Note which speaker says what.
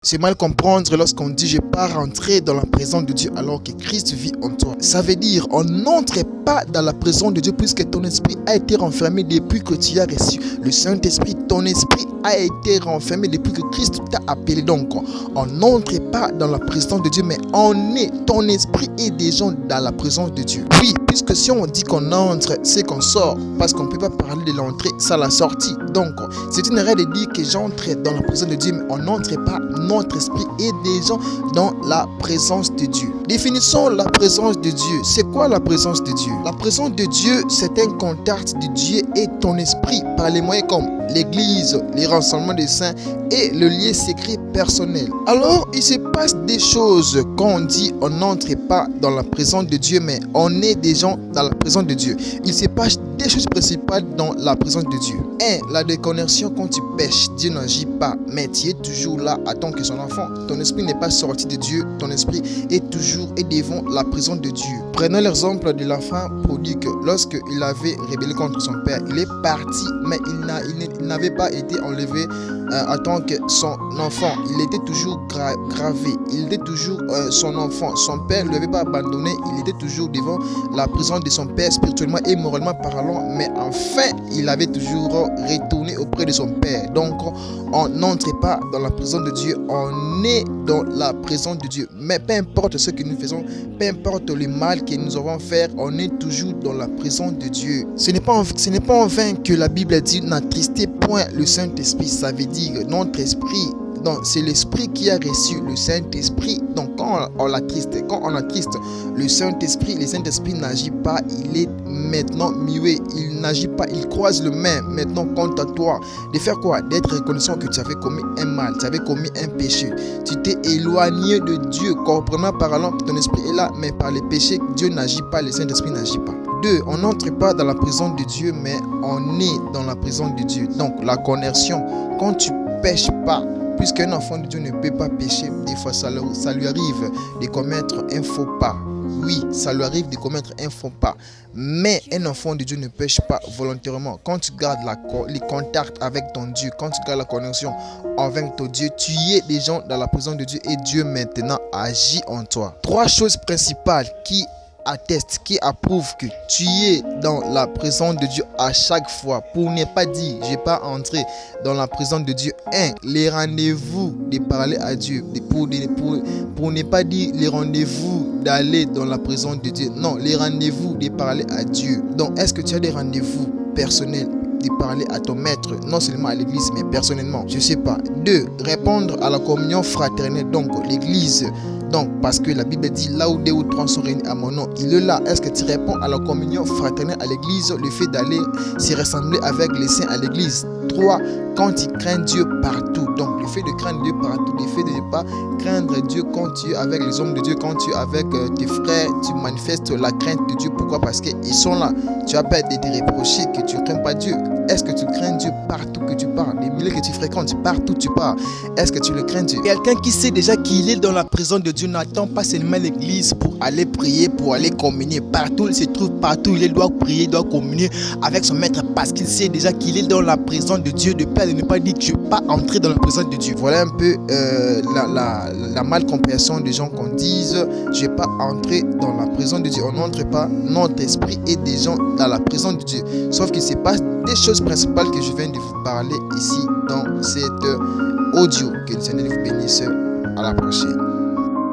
Speaker 1: C'est mal comprendre lorsqu'on dit je pas rentrer dans la présence de Dieu alors que Christ vit en toi. Ça veut dire on n'entre pas dans la présence de Dieu puisque ton esprit a été renfermé depuis que tu as reçu le Saint-Esprit. Ton esprit a été renfermé depuis que Christ t'a appelé. Donc on n'entre pas dans la présence de Dieu, mais ton esprit est déjà dans la présence de Dieu. Oui, puisque si on dit qu'on entre, c'est qu'on sort, parce qu'on ne peut pas parler de l'entrée sans la sortie. Donc c'est une erreur de dire que j'entre dans la présence de Dieu, mais on n'entre pas. Notre esprit est déjà dans la présence de Dieu. Définissons la présence de Dieu. C'est quoi la présence de Dieu? La présence de Dieu, c'est un contact de Dieu et ton esprit par les moyens comme l'église, les rassemblements des saints et le lien secret personnel. Alors, il se passe des choses quand on dit on n'entre pas dans la présence de Dieu, mais on est déjà dans la présence de Dieu. Il se passe des choses principales dans la présence de Dieu. 1. La déconnexion quand tu pêches. Dieu n'agit pas, mais tu es toujours là à tant que son enfant. Ton esprit n'est pas sorti de Dieu, ton esprit est toujours et devant la présence de Dieu. Prenons l'exemple de l'enfant prodigue. Lorsqu'il avait rébellé contre son père, il est parti, mais il n'avait pas été enlevé en tant que son enfant. Il était toujours gravé, il était toujours son enfant. Son père ne l'avait pas abandonné, il était toujours devant la présence de son père spirituellement et moralement parlant, mais enfin il avait toujours retourné auprès de son père. Donc on n'entre pas dans la présence de Dieu, on est dans la présence de Dieu. Mais peu importe ce que nous faisons, peu importe le mal que nous avons fait, on est toujours dans la présence de Dieu. Ce n'est pas en vain que la Bible dit n'attristez point le Saint-Esprit. Ça veut dire notre esprit. Donc c'est l'esprit qui a reçu le Saint-Esprit. Donc quand on attriste le Saint-Esprit n'agit pas, il est maintenant muet, il n'agit pas, il croise le main maintenant contre toi. De faire quoi? D'être reconnaissant que tu avais commis un mal, tu avais commis un péché. Tu t'es éloigné de Dieu, comprenant parlant que ton esprit est là, mais par les péchés, Dieu n'agit pas, le Saint-Esprit n'agit pas. 2. On n'entre pas dans la présence de Dieu, mais on est dans la présence de Dieu. Donc la conversion, quand tu pêches pas, puisqu'un enfant de Dieu ne peut pas pécher, des fois ça lui arrive de commettre un faux pas. Oui, ça lui arrive de commettre un faux pas. Mais un enfant de Dieu ne pêche pas volontairement. Quand tu gardes les contacts avec ton Dieu, quand tu gardes la connexion avec ton Dieu, tu es déjà dans la présence de Dieu et Dieu maintenant agit en toi. 3 choses principales qui atteste, qui approuve que tu es dans la présence de Dieu à chaque fois, pour ne pas dire je n'ai pas entré dans la présence de Dieu. 1. Les rendez-vous de parler à Dieu, pour ne pas dire les rendez-vous d'aller dans la présence de Dieu. Non, les rendez-vous de parler à Dieu. Donc est-ce que tu as des rendez-vous personnels de parler à ton maître, non seulement à l'église mais personnellement? Je sais pas. 2. Répondre à la communion fraternelle, donc l'église. Donc, parce que la Bible dit là où 2 ou 3 sont réunis à mon nom, il est là. Est-ce que tu réponds à la communion fraternelle à l'église, le fait d'aller se rassembler avec les saints à l'église? 3. Quand tu crains Dieu partout. Donc, le fait de craindre Dieu partout, le fait de ne pas craindre Dieu quand tu es avec les hommes de Dieu, quand tu es avec tes frères, tu manifestes la crainte de Dieu. Pourquoi? Parce qu'ils sont là. Tu as peur de te reprocher que tu ne crains pas Dieu. Est-ce que tu crains Dieu partout que tu pars? Les milieux que tu fréquentes, partout tu pars. Est-ce que tu le crains Dieu? Quelqu'un qui sait déjà qu'il est dans la présence de Dieu n'attend pas seulement l'église pour aller prier, pour aller communier. Partout il se trouve, partout il doit prier, il doit communier avec son maître parce qu'il sait déjà qu'il est dans la présence de Dieu, de peur de ne pas dire que je ne vais pas entrer dans la présence de Dieu. Voilà un peu la malcompréhension des gens qu'on dise je ne vais pas entrer dans la présence de Dieu. On n'entre pas, notre esprit est déjà dans la présence de Dieu. Sauf qu'il se passe des choses principales que je viens de vous parler ici dans cet audio. Que le Seigneur vous bénisse. À la prochaine.